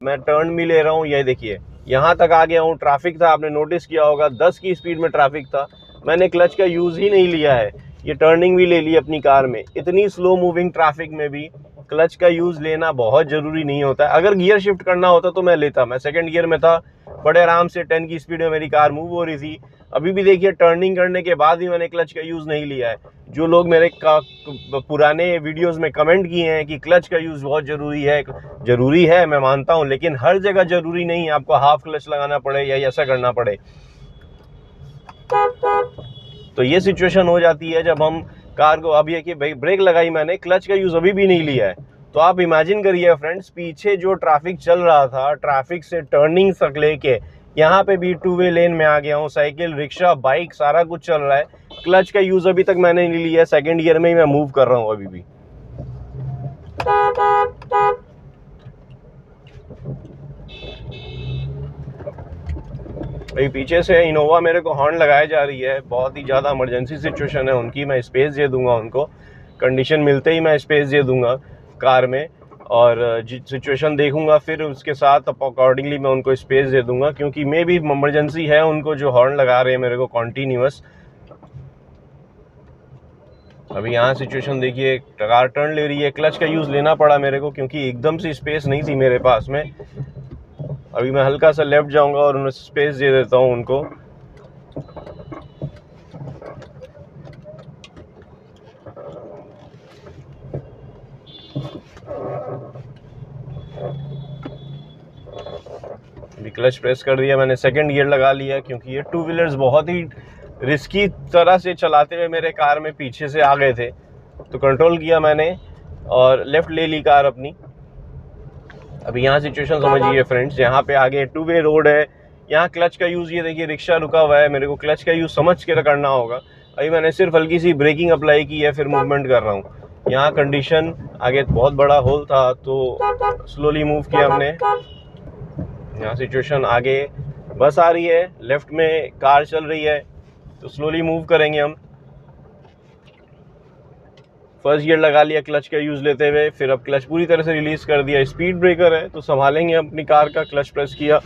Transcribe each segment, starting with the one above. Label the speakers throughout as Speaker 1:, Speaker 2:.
Speaker 1: मैं टर्न भी ले रहा हूँ, ये देखिए यहाँ तक आ गया हूँ। ट्रैफिक था, आपने नोटिस किया होगा 10 की स्पीड में ट्रैफिक था, मैंने क्लच का यूज़ ही नहीं लिया है। ये टर्निंग भी ले ली अपनी कार में। इतनी स्लो मूविंग ट्रैफिक में भी क्लच का यूज़ लेना बहुत ज़रूरी नहीं होता है। अगर गियर शिफ्ट करना होता तो मैं लेता, मैं सेकंड गियर में था, बड़े आराम से 10 की स्पीड में मेरी कार मूव हो रही थी। अभी भी देखिए टर्निंग करने के बाद भी मैंने क्लच का यूज़ नहीं लिया है। जो लोग मेरे पुराने वीडियोस में कमेंट किए हैं कि क्लच का यूज़ बहुत ज़रूरी है, मैं मानता हूं, लेकिन हर जगह ज़रूरी नहीं है आपको हाफ क्लच लगाना पड़े या ऐसा करना पड़े। तो ये सिचुएशन हो जाती है जब हम कार को, अब ये कि भाई ब्रेक लगाई मैंने, क्लच का यूज़ अभी भी नहीं लिया है। तो आप इमेजिन करिए फ्रेंड्स, पीछे जो ट्रैफिक चल रहा था, ट्रैफिक से टर्निंग तक लेके यहाँ पे भी 2 वे लेन में आ गया हूँ। साइकिल, रिक्शा, बाइक सारा कुछ चल रहा है, क्लच का यूज़ अभी तक मैंने नहीं लिया है। सेकंड गियर में ही मैं मूव कर रहा हूँ अभी भी। भाई पीछे से इनोवा मेरे को हॉर्न लगाए जा रही है, बहुत ही ज़्यादा इमरजेंसी सिचुएशन है उनकी। मैं स्पेस दे दूंगा उनको, कंडीशन मिलते ही मैं स्पेस दे दूंगा कार में, और सिचुएशन देखूंगा फिर उसके साथ अकॉर्डिंगली मैं उनको स्पेस दे दूंगा, क्योंकि मे भी इमरजेंसी है उनको जो हॉर्न लगा रहे हैं मेरे को कॉन्टीन्यूअस। अभी यहाँ सिचुएशन देखिए, कार टर्न ले रही है, क्लच का यूज़ लेना पड़ा मेरे को क्योंकि एकदम से स्पेस नहीं थी मेरे पास में। अभी मैं हल्का सा लेफ्ट जाऊंगा और उन्हें स्पेस दे देता हूँ उनको। अभी क्लच प्रेस कर दिया मैंने, सेकंड गियर लगा लिया, क्योंकि ये 2 व्हीलर्स बहुत ही रिस्की तरह से चलाते हुए मेरे कार में पीछे से आ गए थे। तो कंट्रोल किया मैंने और लेफ्ट ले ली कार अपनी। अभी यहाँ सिचुएशन समझिए फ्रेंड्स, यहाँ पे आगे 2 वे रोड है, यहाँ क्लच का यूज़, ये देखिए रिक्शा रुका हुआ है, मेरे को क्लच का यूज़ समझ के करना होगा। अभी मैंने सिर्फ हल्की सी ब्रेकिंग अप्लाई की है, फिर मूवमेंट कर रहा हूँ। यहाँ कंडीशन, आगे बहुत बड़ा होल था तो स्लोली मूव किया हमने। यहाँ सिचुएशन, आगे बस आ रही है, लेफ्ट में कार चल रही है, तो स्लोली मूव करेंगे हम। फर्स्ट गियर लगा लिया क्लच का यूज़ लेते हुए, फिर अब क्लच पूरी तरह से रिलीज़ कर दिया। स्पीड ब्रेकर है तो संभालेंगे अपनी कार का। क्लच प्रेस किया,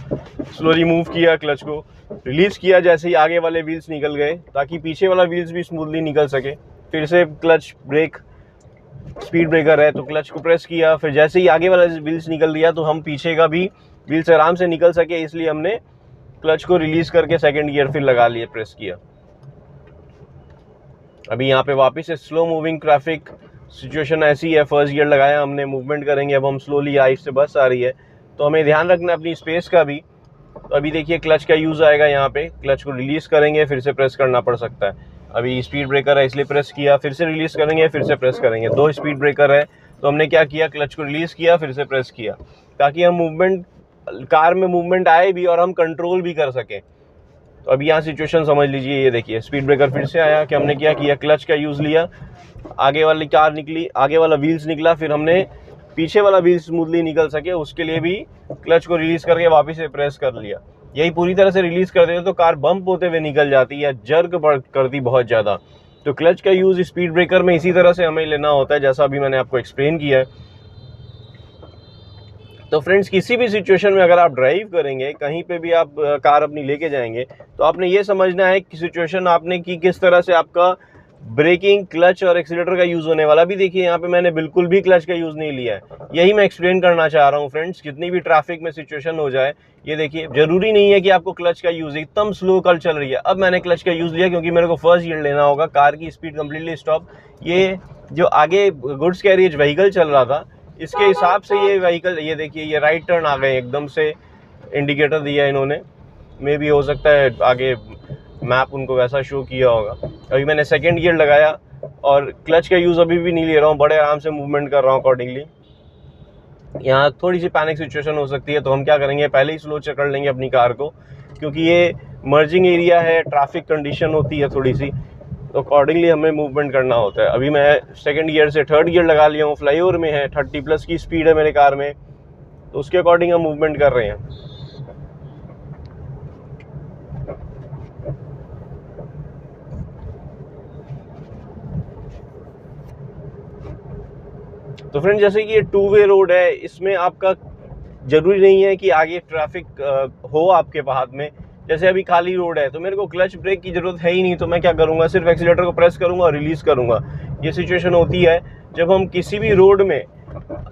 Speaker 1: स्लोली मूव किया, क्लच को रिलीज़ किया जैसे ही आगे वाले व्हील्स निकल गए, ताकि पीछे वाला व्हील्स भी स्मूथली निकल सके। फिर से क्लच ब्रेक, स्पीड ब्रेकर है तो क्लच को प्रेस किया, फिर जैसे ही आगे वाला व्हील्स निकल दिया तो हम पीछे का भी व्हील्स आराम से निकल सके, इसलिए हमने क्लच को रिलीज़ करके सेकेंड गियर फिर लगा लिए, प्रेस किया। अभी यहाँ पे वापस से स्लो मूविंग ट्रैफिक सिचुएशन ऐसी है, फर्स्ट गियर लगाया हमने, मूवमेंट करेंगे। अब हम स्लोली, आइस से बस आ रही है तो हमें ध्यान रखना अपनी स्पेस का भी। तो अभी देखिए क्लच का यूज़ आएगा, यहाँ पे क्लच को रिलीज़ करेंगे, फिर से प्रेस करना पड़ सकता है। अभी स्पीड ब्रेकर है इसलिए प्रेस किया, फिर से रिलीज़ करेंगे, फिर से प्रेस करेंगे। 2 स्पीड ब्रेकर है तो हमने क्या किया, क्लच को रिलीज़ किया, फिर से प्रेस किया, ताकि हम मूवमेंट, कार में मूवमेंट आए भी और हम कंट्रोल भी कर सकें। तो अभी यहाँ सिचुएशन समझ लीजिए, ये देखिए स्पीड ब्रेकर फिर से आया कि हमने क्या किया, क्लच का यूज़ लिया, आगे वाली कार निकली, आगे वाला व्हील्स निकला, फिर हमने पीछे वाला व्हील स्मूथली निकल सके उसके लिए भी क्लच को रिलीज़ करके वापस से प्रेस कर लिया। यही पूरी तरह से रिलीज़ कर देते तो कार बम्प होते हुए निकल जाती या जर्क करती बहुत ज़्यादा। तो क्लच का यूज़ स्पीड ब्रेकर में इसी तरह से हमें लेना होता है, जैसा अभी मैंने आपको एक्सप्लेन किया है। तो फ्रेंड्स, किसी भी सिचुएशन में अगर आप ड्राइव करेंगे, कहीं पे भी आप कार अपनी लेके जाएंगे, तो आपने ये समझना है कि सिचुएशन आपने की किस तरह से आपका ब्रेकिंग, क्लच और एक्सीलेटर का यूज़ होने वाला। भी देखिए यहाँ पे मैंने बिल्कुल भी क्लच का यूज़ नहीं लिया है, यही मैं एक्सप्लेन करना चाह रहा हूँ फ्रेंड्स। कितनी भी ट्रैफिक में सिचुएशन हो जाए, ये देखिए जरूरी नहीं है कि आपको क्लच का यूज़, एकदम स्लो कल चल रही है, अब मैंने क्लच का यूज़ लिया क्योंकि मेरे को फर्स्ट गियर लेना होगा, कार की स्पीड कम्प्लीटली स्टॉप। ये जो आगे गुड्स कैरियज व्हीकल चल रहा था, इसके हिसाब से ये व्हीकल, ये देखिए ये राइट टर्न आ गए एकदम से, इंडिकेटर दिया इन्होंने, मे भी हो सकता है आगे मैप उनको वैसा शो किया होगा। अभी मैंने सेकंड गियर लगाया और क्लच का यूज़ अभी भी नहीं ले रहा हूँ, बड़े आराम से मूवमेंट कर रहा हूँ अकॉर्डिंगली। यहाँ थोड़ी सी पैनिक सिचुएशन हो सकती है तो हम क्या करेंगे, पहले ही स्लो कर लेंगे अपनी कार को, क्योंकि ये मर्जिंग एरिया है, ट्रैफिक कंडीशन होती है थोड़ी सी, तो अकॉर्डिंगली हमें मूवमेंट करना होता है। अभी मैं सेकंड गियर से थर्ड गियर लगा लिया हूँ, फ्लाईओवर में है, 30+ की स्पीड है मेरे कार में, तो उसके अकॉर्डिंग हम मूवमेंट कर रहे हैं। तो फ्रेंड, जैसे कि ये 2 वे रोड है, इसमें आपका ज़रूरी नहीं है कि आगे ट्रैफिक हो आपके हाथ में। जैसे अभी खाली रोड है तो मेरे को क्लच ब्रेक की ज़रूरत है ही नहीं, तो मैं क्या करूँगा, सिर्फ एक्सीलेटर को प्रेस करूँगा और रिलीज़ करूँगा। ये सिचुएशन होती है जब हम किसी भी रोड में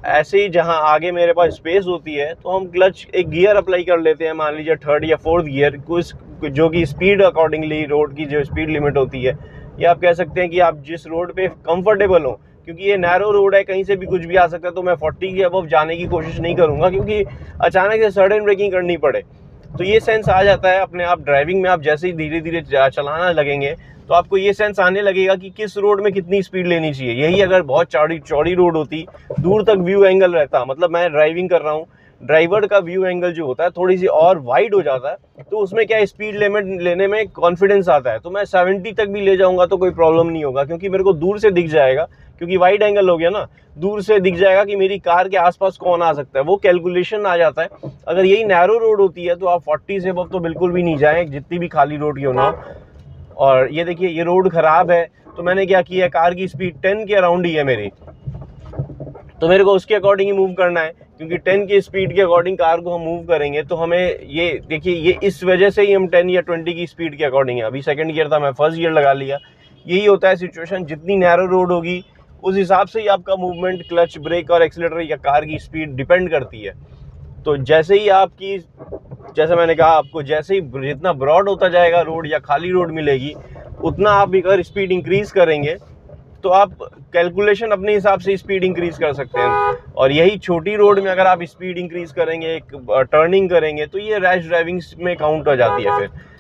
Speaker 1: ऐसे ही जहाँ आगे मेरे पास स्पेस होती है तो हम क्लच एक गियर अप्लाई कर लेते हैं, मान लीजिए 3rd या 4th गियर, कुछ जो कि स्पीड अकॉर्डिंगली रोड की जो स्पीड लिमिट होती है, या आप कह सकते हैं कि आप जिस रोड पे कंफर्टेबल हो, क्योंकि ये नैरो रोड है, कहीं से भी कुछ भी आ सकता है, तो मैं 40 के अबव जाने की कोशिश नहीं करूँगा क्योंकि अचानक से सडन ब्रेकिंग करनी पड़े। तो ये सेंस आ जाता है अपने आप ड्राइविंग में। आप जैसे ही धीरे धीरे चलाना लगेंगे तो आपको ये सेंस आने लगेगा कि किस रोड में कितनी स्पीड लेनी चाहिए। यही अगर बहुत चौड़ी रोड होती, दूर तक व्यू एंगल रहता, मतलब मैं ड्राइविंग कर रहा हूँ, ड्राइवर का व्यू एंगल जो होता है थोड़ी सी और वाइड हो जाता है, तो उसमें क्या स्पीड लिमिट लेने में कॉन्फिडेंस आता है, तो मैं 70 तक भी ले जाऊंगा तो कोई प्रॉब्लम नहीं होगा, क्योंकि मेरे को दूर से दिख जाएगा, क्योंकि वाइड एंगल हो गया ना, दूर से दिख जाएगा कि मेरी कार के आसपास कौन आ सकता है, वो कैलकुलेशन आ जाता है। अगर यही नैरो रोड होती है तो आप 40 से अब तो बिल्कुल भी नहीं जाएं, जितनी भी खाली रोड क्यों ना हो। और ये देखिए ये रोड खराब है, तो मैंने क्या किया, कार की स्पीड 10 के अराउंड ही है मेरी, तो मेरे को उसके अकॉर्डिंग ही मूव करना है, क्योंकि 10 की स्पीड के अकॉर्डिंग कार को हम मूव करेंगे तो हमें ये देखिए, ये इस वजह से ही हम 10 या 20 की स्पीड के अकॉर्डिंग है। अभी 2nd गियर था, मैं 1st गियर लगा लिया। यही होता है सिचुएशन, जितनी नैरो रोड होगी उस हिसाब से ही आपका मूवमेंट, क्लच, ब्रेक और एक्सीलरेटर या कार की स्पीड डिपेंड करती है। तो जैसे ही आपकी, जैसे मैंने कहा आपको, जैसे ही जितना ब्रॉड होता जाएगा रोड या खाली रोड मिलेगी, उतना आप अगर स्पीड इंक्रीज करेंगे तो आप कैलकुलेशन अपने हिसाब से स्पीड इंक्रीज कर सकते हैं। और यही छोटी रोड में अगर आप स्पीड इंक्रीज करेंगे, एक टर्निंग करेंगे, तो ये रैश ड्राइविंग में काउंट हो जाती है फिर।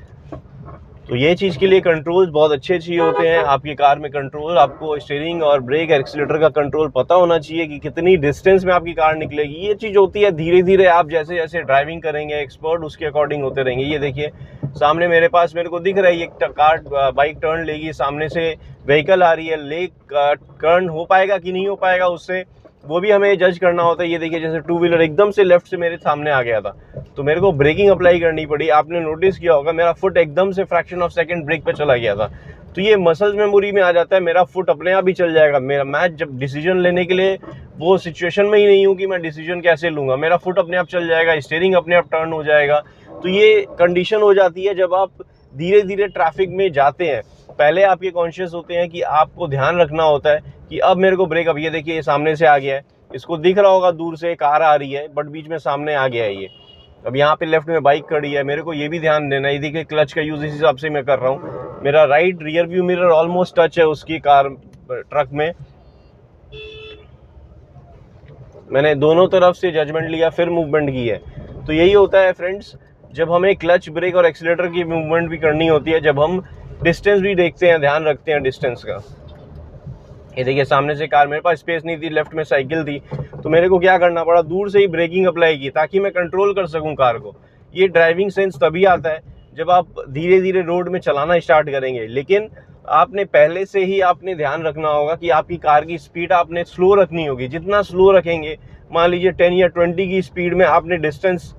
Speaker 1: तो ये चीज़ के लिए कंट्रोल्स बहुत अच्छे चाहिए होते हैं आपकी कार में। कंट्रोल आपको स्टीयरिंग और ब्रेक एक्सीलेटर का कंट्रोल पता होना चाहिए कि कितनी डिस्टेंस में आपकी कार निकलेगी। ये चीज़ होती है धीरे धीरे आप जैसे जैसे ड्राइविंग करेंगे, एक्सपर्ट उसके अकॉर्डिंग होते रहेंगे। ये देखिए सामने मेरे पास, मेरे को दिख रहा है ये कार बाइक टर्न लेगी, सामने से व्हीकल आ रही है, टर्न हो पाएगा कि नहीं हो पाएगा उससे, वो भी हमें जज करना होता है। ये देखिए जैसे 2 व्हीलर एकदम से लेफ्ट से मेरे सामने आ गया था, तो मेरे को ब्रेकिंग अप्लाई करनी पड़ी। आपने नोटिस किया होगा मेरा फुट एकदम से फ्रैक्शन ऑफ सेकंड ब्रेक पे चला गया था। तो ये मसल्स मेमोरी में आ जाता है, मेरा फुट अपने आप ही चल जाएगा। मैं जब डिसीजन लेने के लिए वो सिचुएशन में ही नहीं हूँ कि मैं डिसीजन कैसे लूँगा, मेरा फुट अपने आप चल जाएगा, स्टीयरिंग अपने आप टर्न हो जाएगा। तो ये कंडीशन हो जाती है जब आप धीरे धीरे ट्रैफिक में जाते हैं। पहले आपके कॉन्शियस होते हैं कि आपको ध्यान रखना होता है कि अब मेरे को ब्रेक, अब ये देखिए ये सामने से आ गया है, इसको दिख रहा होगा दूर से कार आ रही है, बट बीच में सामने आ गया है ये। अब यहाँ पे लेफ्ट में बाइक खड़ी है, मेरे को ये भी ध्यान देना है। ये देखिए क्लच का यूज इस हिसाब से मैं कर रहा हूँ, मेरा right rear view mirror almost touch है उसकी कार ट्रक में। मैंने दोनों तरफ से जजमेंट लिया फिर मूवमेंट की है। तो यही होता है फ्रेंड्स, जब हमें क्लच, ब्रेक और एक्सीलेटर की मूवमेंट भी करनी होती है, जब हम डिस्टेंस भी देखते हैं, ध्यान रखते हैं डिस्टेंस का। ये देखिए सामने से कार, मेरे पास स्पेस नहीं थी, लेफ्ट में साइकिल थी, तो मेरे को क्या करना पड़ा, दूर से ही ब्रेकिंग अप्लाई की ताकि मैं कंट्रोल कर सकूं कार को। ये ड्राइविंग सेंस तभी आता है जब आप धीरे धीरे रोड में चलाना स्टार्ट करेंगे। लेकिन आपने पहले से ही आपने ध्यान रखना होगा कि आपकी कार की स्पीड आपने स्लो रखनी होगी। जितना स्लो रखेंगे, मान लीजिए 10 या 20 की स्पीड में, आपने डिस्टेंस,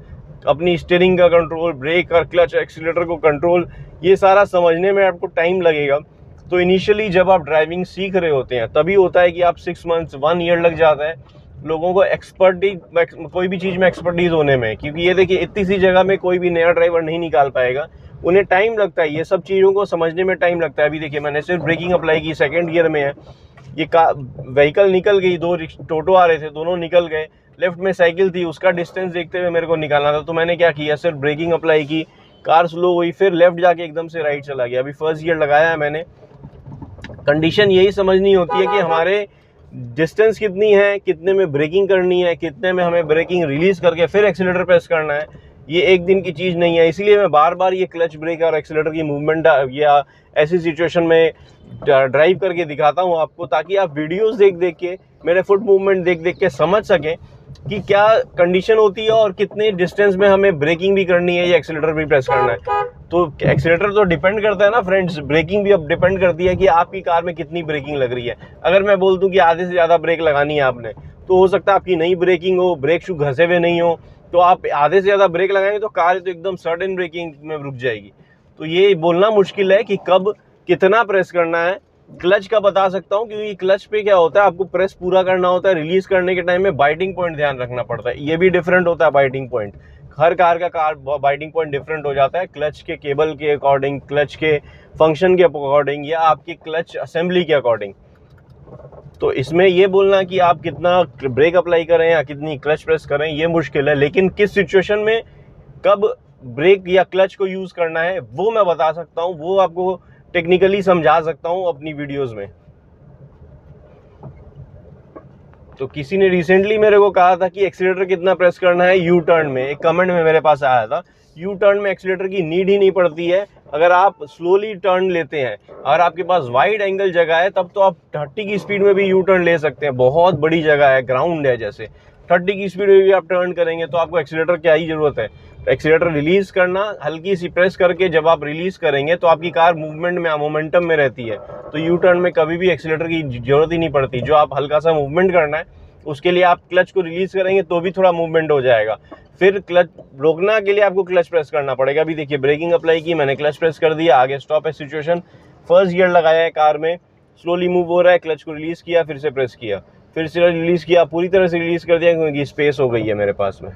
Speaker 1: अपनी स्टीयरिंग का कंट्रोल, ब्रेक और क्लच एक्सीलेटर को कंट्रोल, ये सारा समझने में आपको टाइम लगेगा। तो इनिशियली जब आप ड्राइविंग सीख रहे होते हैं तभी होता है कि आप 6 मंथ्स 1 ईयर लग जाता है लोगों को एक्सपर्टीज, कोई भी चीज़ में एक्सपर्टीज होने में। क्योंकि ये देखिए इतनी सी जगह में कोई भी नया ड्राइवर नहीं निकाल पाएगा, उन्हें टाइम लगता है, ये सब चीज़ों को समझने में टाइम लगता है। अभी देखिए मैंने सिर्फ ब्रेकिंग अप्लाई की, 2nd गियर में है, ये व्हीकल निकल गई, 2 टोटो आ रहे थे, दोनों निकल गए, लेफ्ट में साइकिल थी, उसका डिस्टेंस देखते हुए मेरे को निकालना था। तो मैंने क्या किया, सिर्फ ब्रेकिंग अप्लाई की, कार स्लो हुई, फिर लेफ्ट जाके एकदम से राइट चला गया। अभी 1st गियर लगाया है मैंने। कंडीशन यही समझनी होती है कि हमारे डिस्टेंस कितनी है, कितने में ब्रेकिंग करनी है, कितने में हमें ब्रेकिंग रिलीज करके फिर एक्सीलेटर प्रेस करना है। ये एक दिन की चीज़ नहीं है, इसलिए मैं बार बार ये क्लच, ब्रेक और एक्सीलेटर की मूवमेंट या ऐसी सिचुएशन में ड्राइव करके दिखाता हूँ आपको, ताकि आप वीडियोस देख देख के, मेरे फुट मूवमेंट देख देख के समझ सकें कि क्या कंडीशन होती है और कितने डिस्टेंस में हमें ब्रेकिंग भी करनी है या एक्सीलेटर भी प्रेस करना है। तो एक्सीलेटर तो डिपेंड करता है ना फ्रेंड्स, ब्रेकिंग भी अब डिपेंड करती है कि आपकी कार में कितनी ब्रेकिंग लग रही है। अगर मैं बोल दूं कि आधे से ज़्यादा ब्रेक लगानी है आपने, तो हो सकता है आपकी नई ब्रेकिंग हो, ब्रेक शू घसे हुए नहीं हो, तो आप आधे से ज़्यादा ब्रेक लगाएंगे तो कार तो एकदम सडन ब्रेकिंग में रुक जाएगी। तो ये बोलना मुश्किल है कि कब कितना प्रेस करना है, क्लच का बता सकता हूँ, क्योंकि क्लच पे क्या होता है, आपको प्रेस पूरा करना होता है, रिलीज करने के टाइम में बाइटिंग पॉइंट ध्यान रखना पड़ता है, ये भी डिफरेंट होता है बाइटिंग पॉइंट। हर कार बाइटिंग पॉइंट डिफरेंट हो जाता है, क्लच के केबल के अकॉर्डिंग, क्लच के फंक्शन के अकॉर्डिंग, या आपकी क्लच असेंबली के अकॉर्डिंग। तो इसमें ये बोलना कि आप कितना ब्रेक अप्लाई करें या कितनी क्लच प्रेस करें, ये मुश्किल है, लेकिन किस सिचुएशन में कब ब्रेक या क्लच को यूज करना है वो मैं बता सकता हूँ, वो आपको टेक्निकली समझा सकता हूँ अपनी वीडियोस में। तो किसी ने रिसेंटली मेरे को कहा था कि एक्सीलेटर कितना प्रेस करना है यू टर्न में, एक कमेंट में मेरे पास आया था। यू टर्न में एक्सीलेटर की नीड ही नहीं पड़ती है, अगर आप स्लोली टर्न लेते हैं, अगर आपके पास वाइड एंगल जगह है तब तो आप 30 की स्पीड में भी यू टर्न ले सकते हैं, बहुत बड़ी जगह है, ग्राउंड है जैसे, 30 की स्पीड में भी आप टर्न करेंगे तो आपको एक्सीलेटर क्या ही जरूरत है। एक्सीलेटर रिलीज करना, हल्की सी प्रेस करके जब आप रिलीज करेंगे तो आपकी कार मूवमेंट में, मोमेंटम में रहती है, तो यू टर्न में कभी भी एक्सीलेटर की जरूरत ही नहीं पड़ती। जो आप हल्का सा मूवमेंट करना है उसके लिए आप क्लच को रिलीज करेंगे तो भी थोड़ा मूवमेंट हो जाएगा, फिर क्लच रोकना के लिए आपको क्लच प्रेस करना पड़ेगा। अभी देखिए ब्रेकिंग अप्लाई की मैंने, क्लच प्रेस कर दिया, आगे स्टॉप है सिचुएशन, फर्स्ट गियर लगाया है कार में, स्लोली मूव हो रहा है, क्लच को रिलीज किया, फिर से प्रेस किया, फिर से रिलीज किया, पूरी तरह से रिलीज कर दिया क्योंकि स्पेस हो गई है मेरे पास में।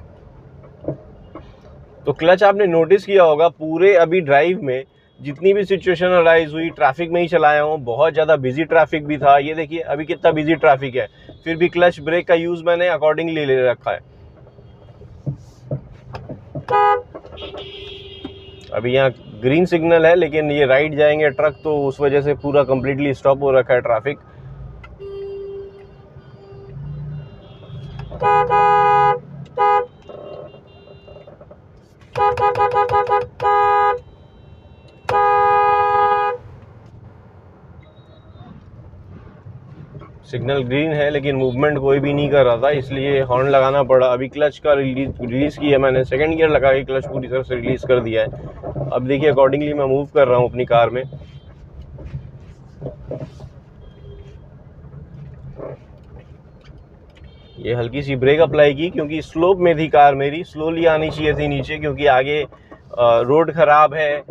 Speaker 1: तो क्लच आपने नोटिस किया होगा पूरे अभी ड्राइव में जितनी भी सिचुएशन अराइज हुई, ट्रैफिक में ही चलाया हूँ, बहुत ज़्यादा बिजी ट्रैफिक भी था, ये देखिए अभी कितना बिजी ट्रैफिक है, फिर भी क्लच ब्रेक का यूज़ मैंने अकॉर्डिंगली ले रखा है। अभी यहाँ ग्रीन सिग्नल है लेकिन ये राइट जाएंगे ट्रक, तो उस वजह से पूरा कंप्लीटली स्टॉप हो रखा है ट्रैफिक। सिग्नल ग्रीन है लेकिन मूवमेंट कोई भी नहीं कर रहा था, इसलिए हॉर्न लगाना पड़ा। अभी क्लच का रिलीज किया मैंने, सेकंड गियर लगा के क्लच पूरी तरह से रिलीज कर दिया है। अब देखिए अकॉर्डिंगली मैं मूव कर रहा हूँ अपनी कार में। ये हल्की सी ब्रेक अप्लाई की क्योंकि स्लोप में थी कार मेरी, स्लोली आनी चाहिए थी नीचे, क्योंकि आगे रोड खराब है,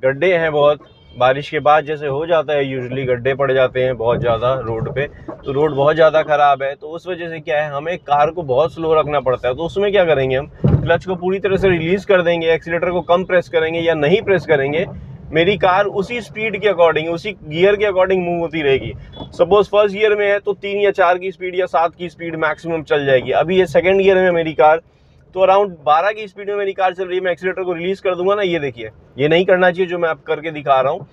Speaker 1: गड्ढे हैं बहुत, बारिश के बाद जैसे हो जाता है यूजुअली गड्ढे पड़ जाते हैं बहुत ज़्यादा रोड पे, तो रोड बहुत ज़्यादा ख़राब है, तो उस वजह से क्या है हमें कार को बहुत स्लो रखना पड़ता है। तो उसमें क्या करेंगे, हम क्लच को पूरी तरह से रिलीज़ कर देंगे, एक्सीलेटर को कम प्रेस करेंगे या नहीं प्रेस करेंगे, मेरी कार उसी स्पीड के अकॉर्डिंग, उसी गियर के अकॉर्डिंग मूव होती रहेगी। सपोज फर्स्ट गियर में है तो 3 या 4 की स्पीड या 7 की स्पीड मैक्सिमम चल जाएगी। अभी ये सेकंड गियर में मेरी कार, तो अराउंड 12 की स्पीड में मेरी कार चल रही है। मैं एक्सीलेटर को रिलीज कर दूंगा ना, ये देखिए, ये नहीं करना चाहिए जो मैं आप करके दिखा रहा हूँ,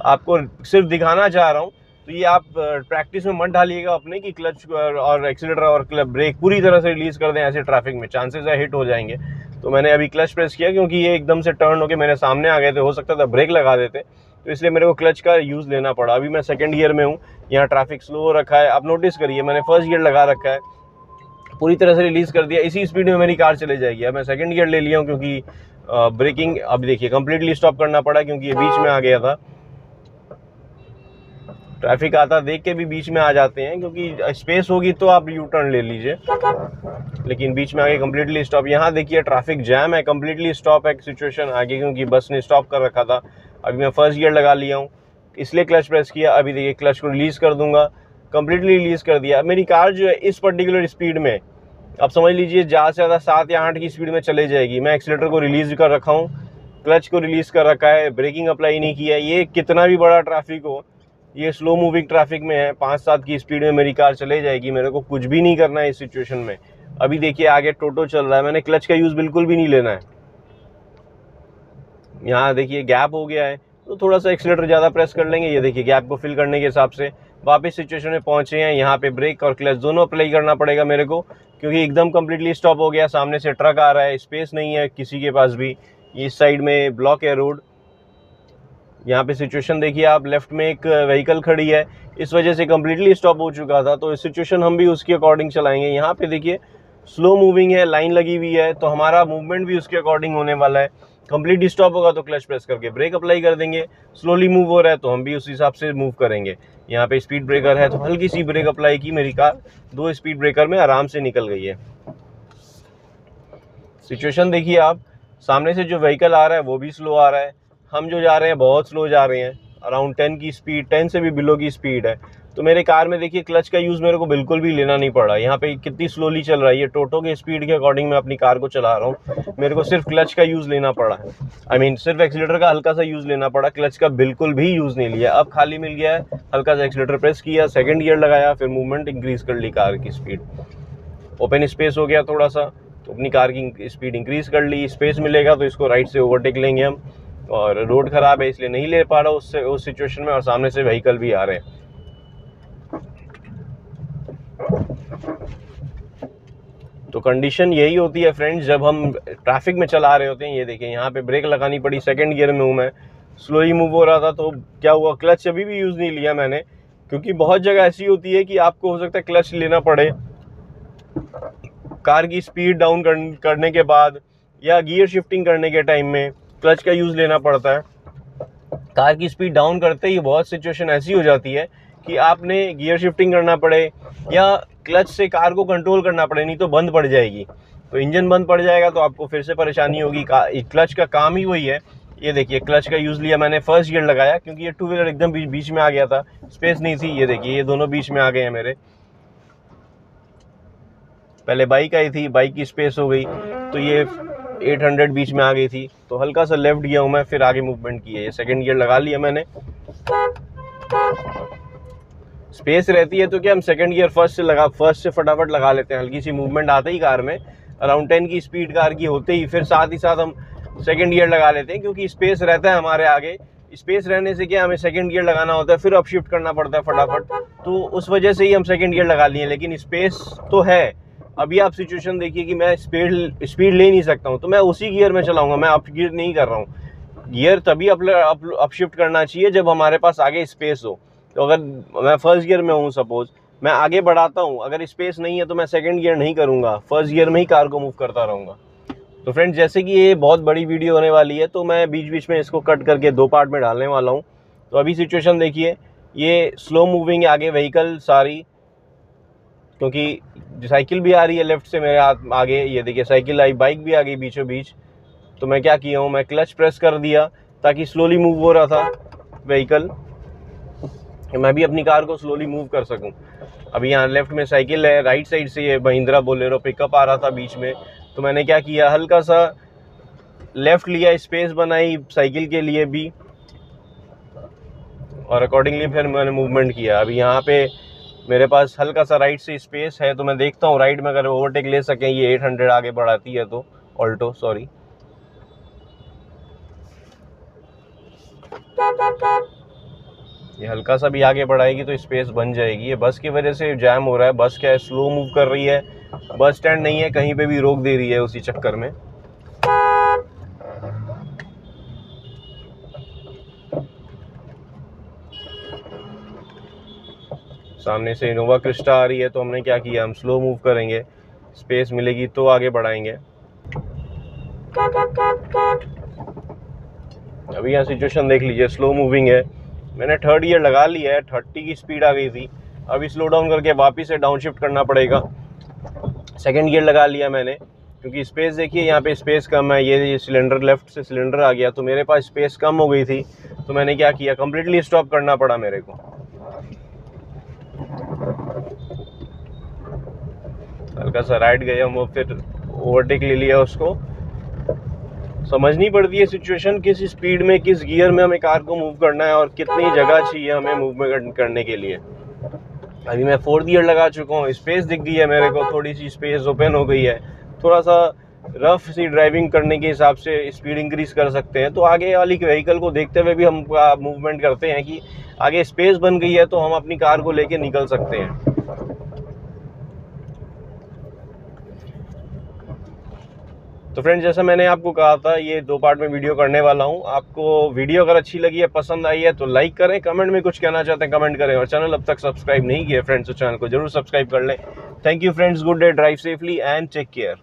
Speaker 1: आपको सिर्फ दिखाना चाह रहा हूँ। तो ये आप प्रैक्टिस में मत डालिएगा अपने कि क्लच और एक्सीलेटर और ब्रेक पूरी तरह से रिलीज कर दें, ऐसे ट्रैफिक में चांसेस है हिट हो जाएंगे। तो मैंने अभी क्लच प्रेस किया क्योंकि ये एकदम से टर्न होकर मेरे सामने आ गए थे, हो सकता था ब्रेक लगा देते, तो इसलिए मेरे को क्लच का यूज़ लेना पड़ा। अभी मैं सेकंड गियर में हूँ, यहाँ ट्रैफिक स्लो हो रखा है, आप नोटिस करिए मैंने फर्स्ट गियर लगा रखा है, पूरी तरह से रिलीज़ कर दिया, इसी स्पीड में मेरी कार चले जाएगी। अब मैं सेकंड गियर ले लिया हूँ क्योंकि ब्रेकिंग अब देखिए कंप्लीटली स्टॉप करना पड़ा क्योंकि ये बीच में आ गया था। ट्रैफिक आता देख के भी बीच में आ जाते हैं, क्योंकि स्पेस होगी तो आप यू टर्न ले लीजिए, लेकिन बीच में आगे कंप्लीटली स्टॉप। यहाँ देखिए ट्रैफिक जैम है, कंप्लीटली स्टॉप है सिचुएशन आगे क्योंकि बस ने स्टॉप कर रखा था। अभी मैं फर्स्ट गियर लगा लिया हूँ इसलिए क्लच प्रेस किया। अभी देखिए क्लच को रिलीज़ कर दूंगा, कंप्लीटली रिलीज़ कर दिया। मेरी कार जो है इस पर्टिकुलर स्पीड में, आप समझ लीजिए ज़्यादा से ज़्यादा 7 या 8 की स्पीड में चले जाएगी। मैं एक्सीलेटर को रिलीज़ कर रखा हूँ, क्लच को रिलीज़ कर रखा है, ब्रेकिंग अप्लाई नहीं किया। ये कितना भी बड़ा ट्रैफिक हो, ये स्लो मूविंग ट्रैफिक में है, 5-7 की स्पीड में मेरी कार चले जाएगी, मेरे को कुछ भी नहीं करना है इस सिचुएशन में। अभी देखिए आगे टोटो चल रहा है, मैंने क्लच का यूज़ बिल्कुल भी नहीं लेना है। यहाँ देखिए गैप हो गया है तो थोड़ा सा एक्सीलेटर ज़्यादा प्रेस कर लेंगे, ये देखिए गैप को फिल करने के हिसाब से वापस सिचुएशन में पहुँचे हैं। यहाँ पे ब्रेक और क्लच दोनों अप्लाई करना पड़ेगा मेरे को, क्योंकि एकदम कम्प्लीटली स्टॉप हो गया, सामने से ट्रक आ रहा है, स्पेस नहीं है किसी के पास भी, इस साइड में ब्लॉक है रोड। यहाँ पे सिचुएशन देखिए आप, लेफ्ट में एक व्हीकल खड़ी है, इस वजह से कम्प्लीटली स्टॉप हो चुका था, तो सिचुएशन हम भी उसके अकॉर्डिंग चलाएंगे। यहाँ पे देखिए स्लो मूविंग है, लाइन लगी हुई है, तो हमारा मूवमेंट भी उसके अकॉर्डिंग होने वाला है। कंप्लीट स्टॉप होगा तो क्लच प्रेस करके ब्रेक अप्लाई कर देंगे, स्लोली मूव हो रहा है तो हम भी उस हिसाब से मूव करेंगे। यहाँ पे स्पीड ब्रेकर है तो हल्की सी ब्रेक अप्लाई की, मेरी कार 2 स्पीड ब्रेकर में आराम से निकल गई है। सिचुएशन देखिए आप, सामने से जो व्हीकल आ रहा है वो भी स्लो आ रहा है, हम जो जा रहे हैं बहुत स्लो जा रहे हैं। अराउंड 10 की स्पीड, 10 से भी बिलो की स्पीड है, तो मेरे कार में देखिए क्लच का यूज़ मेरे को बिल्कुल भी लेना नहीं पड़ा। यहाँ पे कितनी स्लोली चल रहा है, ये टोटो के स्पीड के अकॉर्डिंग मैं अपनी कार को चला रहा हूँ। मेरे को सिर्फ क्लच का यूज़ लेना पड़ा है, आई मीन सिर्फ एक्सीलेटर का हल्का सा यूज़ लेना पड़ा, क्लच का बिल्कुल भी यूज़ नहीं लिया। अब खाली मिल गया है, हल्का सा एक्सीलेटर प्रेस किया, सेकेंड गियर लगाया, फिर मूवमेंट इंक्रीज़ कर ली कार की स्पीड। ओपन स्पेस हो गया थोड़ा सा, तो अपनी कार की स्पीड इंक्रीज़ कर ली। स्पेस मिलेगा तो इसको राइट से ओवरटेक लेंगे हम, और रोड ख़राब है इसलिए नहीं ले पा रहा उस सिचुएशन में, और सामने से व्हीकल भी आ रहे हैं। तो कंडीशन यही होती है फ्रेंड्स जब हम ट्रैफिक में चला रहे होते हैं। ये देखिए यहाँ पे ब्रेक लगानी पड़ी, सेकंड गियर में हूँ मैं, स्लोली मूव हो रहा था, तो क्या हुआ, क्लच अभी भी यूज़ नहीं लिया मैंने, क्योंकि बहुत जगह ऐसी होती है कि आपको हो सकता है क्लच लेना पड़े कार की स्पीड डाउन करने के बाद, या गियर शिफ्टिंग करने के टाइम में क्लच का यूज़ लेना पड़ता है। कार की स्पीड डाउन करते ही बहुत सिचुएशन ऐसी हो जाती है कि आपने गियर शिफ्टिंग करना पड़े या क्लच से कार को कंट्रोल करना पड़े, नहीं तो बंद पड़ जाएगी। तो इंजन बंद पड़ जाएगा तो आपको फिर से परेशानी होगी। क्लच का काम ही वही है। ये देखिए क्लच का यूज़ लिया मैंने, फर्स्ट गियर लगाया, क्योंकि ये टू व्हीलर एकदम बीच में आ गया था, स्पेस नहीं थी। ये देखिए ये दोनों बीच में आ गए हैं मेरे। पहले बाइक आई थी, बाइक की स्पेस हो गई, तो ये 800 बीच में आ गई थी, तो हल्का सा लेफ्ट गया हूँ मैं, फिर आगे मूवमेंट की है। ये सेकंड गियर लगा लिया मैंने, स्पेस रहती है तो क्या हम सेकंड गियर फर्स्ट से फटाफट लगा लेते हैं। हल्की सी मूवमेंट आते ही कार में, अराउंड 10 की स्पीड कार की होते ही, फिर साथ ही साथ हम सेकंड गियर लगा लेते हैं, क्योंकि स्पेस रहता है हमारे आगे। स्पेस रहने से क्या, हमें सेकंड गियर लगाना होता है, फिर अप शिफ्ट करना पड़ता है फटाफट, तो उस वजह से ही हम सेकंड गियर लगा लिए। लेकिन स्पेस तो है। अभी आप सिचुएशन देखिए कि मैं स्पीड ले नहीं सकता हूँ, तो मैं उसी गियर में चलाऊंगा, मैं अप गियर नहीं कर रहा हूँ। गियर तभी अप शिफ्ट करना चाहिए जब हमारे पास आगे स्पेस हो। तो अगर मैं फर्स्ट गियर में हूँ, सपोज मैं आगे बढ़ाता हूँ, अगर स्पेस नहीं है तो मैं सेकंड गियर नहीं करूँगा, फर्स्ट गियर में ही कार को मूव करता रहूँगा। तो फ्रेंड्स, जैसे कि ये बहुत बड़ी वीडियो होने वाली है, तो मैं बीच बीच में इसको कट करके 2 पार्ट में डालने वाला हूँ। तो अभी सिचुएशन देखिए, ये स्लो मूविंग आगे व्हीकल सारी, क्योंकि साइकिल भी आ रही है लेफ्ट से मेरे हाथ आगे। ये देखिए साइकिल आई, बाइक भी आ गई बीचों बीच। तो मैं क्या किया हूँ, मैं क्लच प्रेस कर दिया ताकि स्लोली मूव हो रहा था व्हीकल, मैं भी अपनी कार को स्लोली मूव कर सकूं। अभी यहाँ लेफ्ट में साइकिल है, राइट साइड से ये महिंद्रा बोलेरो पिकअप आ रहा था बीच में। तो मैंने क्या किया, हल्का सा लेफ्ट लिया, स्पेस बनाई साइकिल के लिए भी, और अकॉर्डिंगली फिर मैंने मूवमेंट किया। अभी यहाँ पे मेरे पास हल्का सा राइट से स्पेस है, तो मैं देखता हूँ राइट में अगर ओवरटेक ले सकें। ये 800 आगे बढ़ाती है तो ऑल्टो, सॉरी, ये हल्का सा भी आगे बढ़ाएगी तो स्पेस बन जाएगी। ये बस की वजह से जैम हो रहा है। बस क्या है, स्लो मूव कर रही है, बस स्टैंड नहीं है, कहीं पे भी रोक दे रही है उसी चक्कर में। सामने से इनोवा क्रिस्टा आ रही है, तो हमने क्या किया, हम स्लो मूव करेंगे, स्पेस मिलेगी तो आगे बढ़ाएंगे। अभी यहाँ सिचुएशन देख लीजिए, स्लो मूविंग है। मैंने थर्ड गियर लगा लिया है, 30 की स्पीड आ गई थी। अभी स्लो डाउन करके वापस से डाउन शिफ्ट करना पड़ेगा। सेकंड गियर लगा लिया मैंने, क्योंकि स्पेस देखिए यहाँ पे स्पेस कम है। ये सिलेंडर लेफ्ट से सिलेंडर आ गया, तो मेरे पास स्पेस कम हो गई थी। तो मैंने क्या किया, कम्प्लीटली स्टॉप करना पड़ा मेरे को। हल्का सा राइट गया, वो फिर ओवरटेक ले लिया उसको। समझनी पड़ती है सिचुएशन, किस स्पीड में, किस गियर में हमें कार को मूव करना है और कितनी जगह चाहिए हमें मूवमेंट करने के लिए। अभी मैं 4th गियर लगा चुका हूँ, स्पेस दिख गई है मेरे को, थोड़ी सी स्पेस ओपन हो गई है। थोड़ा सा रफ सी ड्राइविंग करने के हिसाब से स्पीड इंक्रीज कर सकते हैं। तो आगे वाली व्हीकल को देखते हुए भी हम मूवमेंट करते हैं कि आगे स्पेस बन गई है तो हम अपनी कार को लेके निकल सकते हैं। तो फ्रेंड्स, जैसा मैंने आपको कहा था, ये 2 पार्ट में वीडियो करने वाला हूँ। आपको वीडियो अगर अच्छी लगी है, पसंद आई है, तो लाइक करें, कमेंट में कुछ कहना चाहते हैं कमेंट करें, और चैनल अब तक सब्सक्राइब नहीं किया फ्रेंड्स तो चैनल को जरूर सब्सक्राइब कर लें। Thank you friends, good day, drive safely and take care.